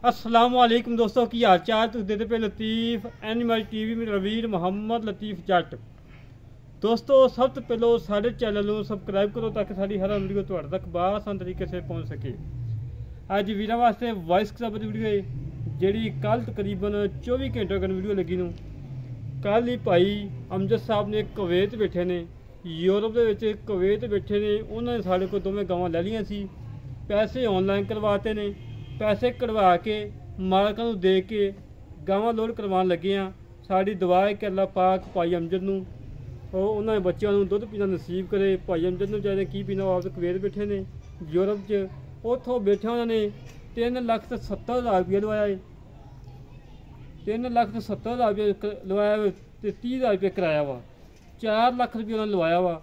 अस्सलाम वालेकुम दोस्तों की हाल चाल तुस देते पे लतीफ़ एनिमल टीवी में रवीर मोहम्मद लतीफ़ जट। दोस्तों सब तो पहलो साढ़े चैनल को सबसक्राइब करो ताकि साड़ी हर वीडियो तुहाडे तक बआसान तरीके से पहुँच सके। अज वीरों वास्ते वॉइस क्लब की वीडियो है जी कल तकरीबन 24 घंटे अगर वीडियो लगी नूं। कल ही भाई अमजद साहब ने कुवैत बैठे ने, यूरोप के कुवैत बैठे ने, उन्होंने साढ़े को दोवें गावां लै लियां सी। पैसे ऑनलाइन करवाते ने, पैसे कढ़वा के मालकां नूं दे के गावां लोड करवाउण लगे हाँ। साड़ी दुआ है कि अल्लाह पाक भाई अमजद नूं और उन्होंने बच्चों को दुध पीना नसीब करे। भाई अमजद ने बेचारे की पीना, आप कुवैत बैठे ने यूरोप च, उतों बैठे उन्होंने 3,70,000 रुपया लवाया है। 3,70,000 रुपया लवाया तो 30,000 रुपया कराया वा, 4 लाख रुपया उन्होंने लवाया वा।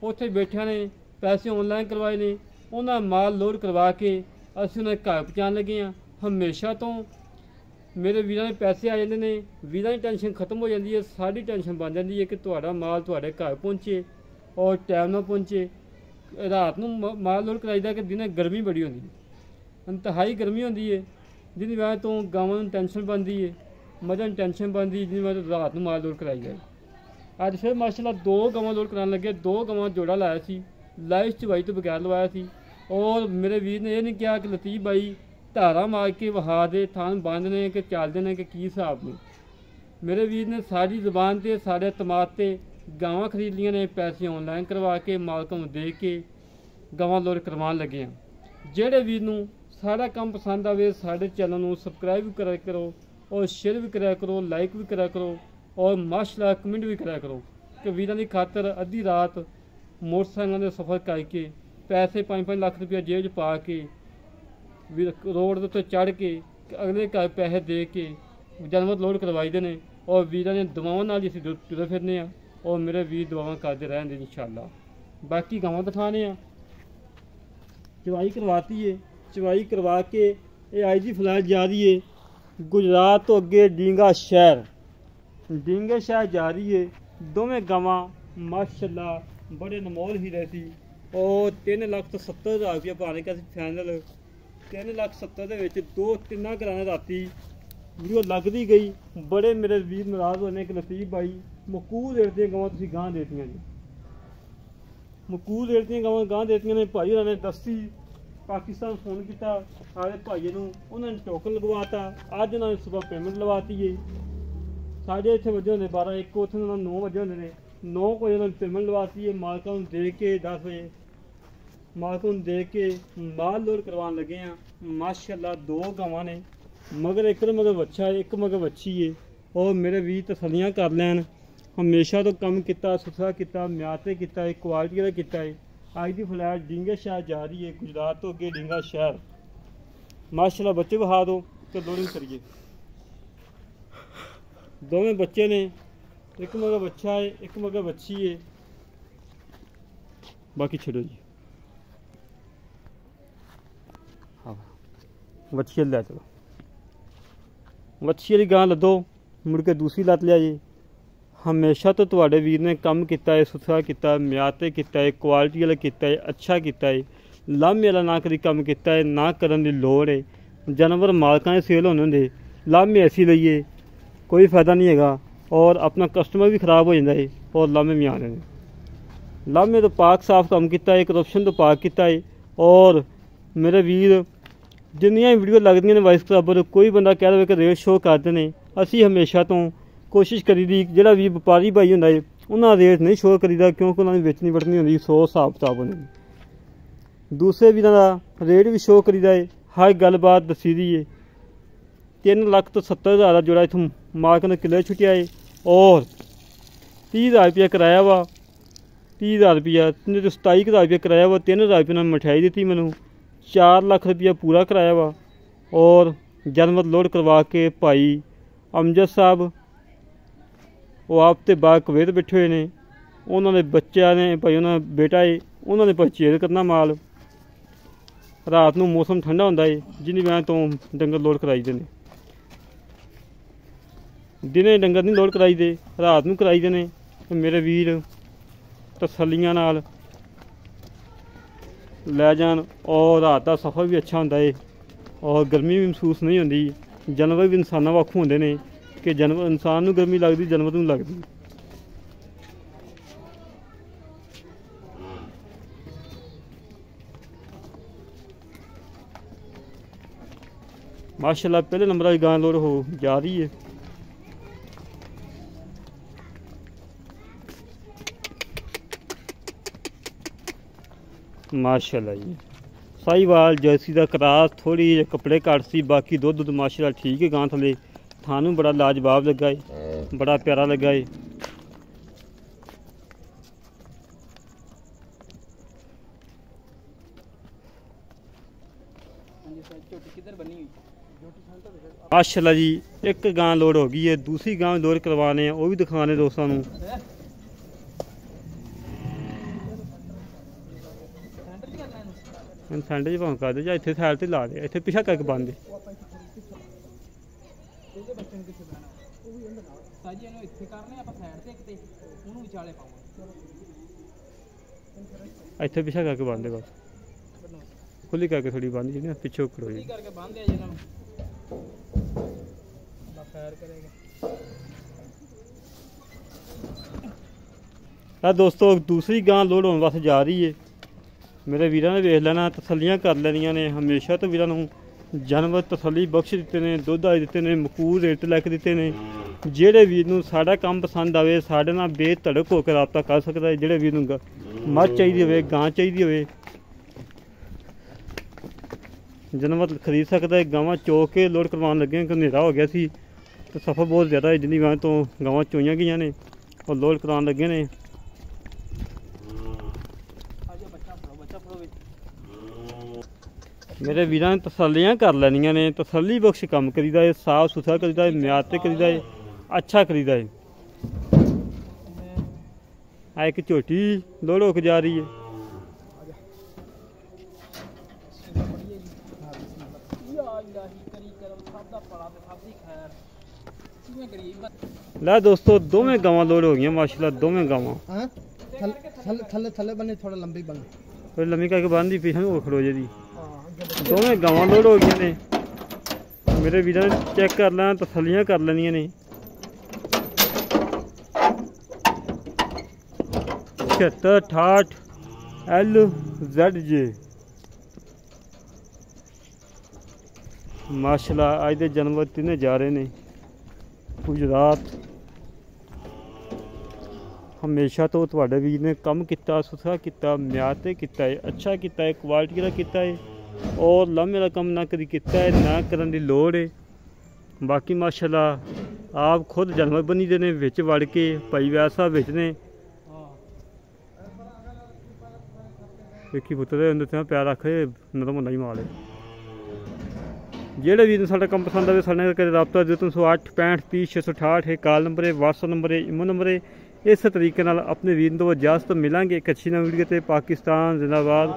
उत्थे बैठिया ने पैसे ऑनलाइन करवाए ने, उन्होंने माल लोड करवा के असीं उन्हें घर पहुँचाने लगे हाँ। हमेशा तो मेरे वीरों के पैसे आ जाते हैं, वीरों की टेंशन खत्म हो जाती है, साड़ी टेंशन बन जाती है कि तुहाडा माल तुहाडे घर पहुँचे और टाइम ना पहुँचे। रात को माल लोड कराईदा कि दिन गर्मी बड़ी होती है, इंतहाई गर्मी होती है, जिस वजह तो गांवों में टेंशन बनती है, मदन टेंशन बनती है, जिस वजह रात को माल लोड कराई जाए। अज फिर माशाल्लाह 2 गावां लोड कराने लगे, 2 गावां जोड़ा लाया सी, लाइव चवाई तो बगैर लवाया सी। और मेरे वीर ने यह नहीं कहा कि लतीफ़ भाई धारा मार के वहा दे थान बंद ने कि चलते हैं कि की हिसाब ने। मेरे वीर ने सारी जबान से साढ़े तमाद से गावां खरीद लिया ने, पैसे ऑनलाइन करवा के मालकों को दे के गावां लोड करवाने लगे हैं। जेड़े वीर नूं सारा काम पसंद आवे साढ़े चैनल को सबसक्राइब भी करा करो और शेयर भी करा करो, लाइक भी करा करो और माशाल्लाह कमेंट भी करा करो कि वीरों की खातर अद्धी रात मोटरसाइकिलों के सफ़र करके पैसे 5-5 लाख रुपया जेब पा के रोड उत्ते चढ़ के अगले घर पैसे दे के जानवर लोड करवाई दे ने। और वीरों ने दुआवां नाल ही असीं तुरे फिरने आ और मेरे वीर दुआवां करते रहेंगे इंशाअल्लाह। बाकी गावां दिखाने आ, चवाई करवाती है, चवाई करवा के ये आई जी फ्लैट जा रही है गुजरात तो अगे डींगा शहर, डींगे शहर जा रही है। दोवें गावां माशाअल्लाह बड़े नमोल ही रहती और 3,70,000 रुपया पाने का फाइनल 3,70,000 2-3 घराने राती वीडियो लगती गई। बड़े मेरे वीर नाराज होने कि लतीफ़ भाई मकूल रेट दी गवां तुसीं गांह देतियां जी, मकूल रेट दी गवां गांह देतियां ने। भाई उन्होंने दसी पाकिस्तान फोन किया सारे भाइयों को, उन्होंने टोकन लगवाता। अज उन्होंने सुबह पेमेंट लवाती है, साढ़े इतने बजे होंगे 12-1, उत्थे 9 बजे होंगे ने, 9 बजे उन्होंने पेमेंट लवाती है। मालकों को दे के 10 बजे मालकों को दे के माल लोड करवाने लगे हैं। माशाल्लाह 2 गावां ने, मगर एक मगर बच्चा है, एक मगर बच्ची है। और मेरे वीर तसलियां कर लैन, हमेशा तो कम किया सुथरा किया, म्यार से किया है, क्वालिटी का किया है। अज की फ्लैट डींगे शहर जा रही है गुजरात तो अगे डींगा शहर। माशाल्लाह बच्चे बहा दो तो लोडिंग करिए। दोवें बच्चे ने, एक मगर बच्चा है, एक मगर बच्ची है। बाकी छोड़ो जी, हाँ बच्ची लै चलो, बच्ची वाली गां लदो मुड़ के दूसरी लत लिया जी। हमेशा तो तुहाडे वीर ने कम किया है, सुथरा किया, म्यार ते किया है, क्वालिटी वाला किया है, अच्छा किया है, लामे वाला ना कभी कम किया है, ना करन दी लोड़ है। जानवर मालकां दे सेल होने होंदे, लामे ऐसी लईए कोई फायदा नहीं है और अपना कस्टमर भी खराब हो जाता है और लामे भी आने ने। लामे तो पाक साफ काम किया है, करप्शन तो पाक किया है। और मेरे वीर जिन्नियां वीडियो लगदियां ने वाइस क्लब, कोई बंदा कह रहा है कि रेट शो करते हैं, असी हमेशा तो कोशिश करी दी जिहड़ा भी व्यापारी भाई हुंदा है उन्हां रेट नहीं शो करीदा, क्योंकि उन्होंने बेचनी वटनी होंदी 100 हिसाब किताब होंदी। दूसरे वीरां दा रेट भी शो करीदा है, हर गलबात दसी दी है। 3,70,000 का जोड़ा इतों मालक ने किले छुटिया है और 30,000 रुपया कराया वा, 30,000 रुपया 27,000 रुपया कराया वा। 3,000 रुपये उन्होंने मिठाई दी मैनू, 4 लाख रुपया पूरा कराया वा। और जानवर लोड करवा के भाई अमजद साहब वो आप तो बाहर कुवैत बैठे हुए ने, उन्होंने बच्चा ने भाई उन्होंने बेटा है, उन्होंने परचेज करना माल। रात को मौसम ठंडा होंदा है जिन्नी वजह तो डंगर लोड कराई दे। दिने डंगर नहीं लोड कराई दे, रात को कराई दे ने। मेरे वीर तसलियां नाल लै जान और रात का सफ़र भी अच्छा होंदा है। और गर्मी भी महसूस नहीं होती। जानवर भी इंसानों वाकू होंदे ने कि जानवर इंसान नूं गर्मी लगदी, जानवर नूं लगदी। माशाल्लाह पहले नंबर की गां लोड हो जा रही है। माशाल्लाह जी साहीवाल जर्सी का क्रॉस, थोड़ी कपड़े घट सी, बाकी दुध माशाल्लाह ठीक है। गां थले थानू बड़ा लाजवाब लगा है, बड़ा प्यारा लगा है। माशाल्लाह जी एक गां लोड हो गई है, दूसरी गां लोड करवाने हैं, वो भी दिखाने दोस्तों नूं। सेंटर च भावें कर दे, इत्थे साइड ते ला दे, इत्थे पिछा करके बन दे। इत्थे पिछा करके बन दे, बस खुली करके थोड़ी बंद जी पिछो करो जी। दोस्तों दूसरी गां लोड होने वास्ते जा रही है। मेरे वीरां ने वेख लेना, तसल्लियां कर लैनियां ने। हमेशा तो वीरां नूं जानवर तसल्ली बख्श दिते ने, दुध आई दिते ने, मकबूल रेट लैके दिते ने। जेह्ड़े वीर नूं साडा काम पसंद आवे साडे नाल बेधड़क होकर राबता कर सकदा है। जेह्ड़े वीर नूं मੱਝ चाहिदी होवे, गां चाहिदी होवे, जानवर खरीद सकता है। गावां चो के लोड करवाने लगे कि हनेरा हो गया सी तो सफ़र बहुत ज़्यादा है, जिन्नी गां तो गावां चोईयां गईयां ने और लोड करवाने लगे ने। मेरे वीरां ने तसल्लियां कर लैनियां ने, तसल्ली बख्श कम करीदा है, साफ सुथरा करीदा है, म्यार ते करीदा है, अच्छा करीदा है। एक झोटी लोड होकर जा रही है। ला दोस्तों दोवें गावां लोड हो गई माशाल्लाह, दोवें गावां थल्ले थल्ले बने थोड़ा लंबी बन थोड़ी लंबी करके बंदी पीछे वो खड़ोजे दी। दोवें गावां लोड हो गई ने। मेरे वीरां ने चेक कर लेना, तसल्लियां कर लैनियां ने। 76 68 LZJ माशाल्लाह अज दे जानवर तिने जा रहे ने। गुजरात हमेशा तो तुहाडे वीर ने कम किया, सुथरा किया, म्यार ते किया है, अच्छा किया है, क्वालिटी का किया है और लामे वाला कम ना कभी किया है, ना करन दी लोड़ है। बाकी माशाल्लाह आप खुद जानवर बनी दे ने विच वड़ के भाई वैसा विच ने देखी पुत्र अंदर प्यार रखे नरम होना ही माल है। जेह्ड़े वीर साडा काम पसंद आए साढ़े करके रबता 0308 65 30 668 कॉल नंबर है, व्हाट्सअप नंबर है, इमो नंबर है। इस तरीके नाल अपने वीर तो इजाजत मिलेंगे एक अच्छी नवी वीडियो। पाकिस्तान जिंदाबाद,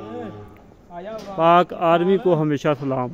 पाक आर्मी को हमेशा सलाम।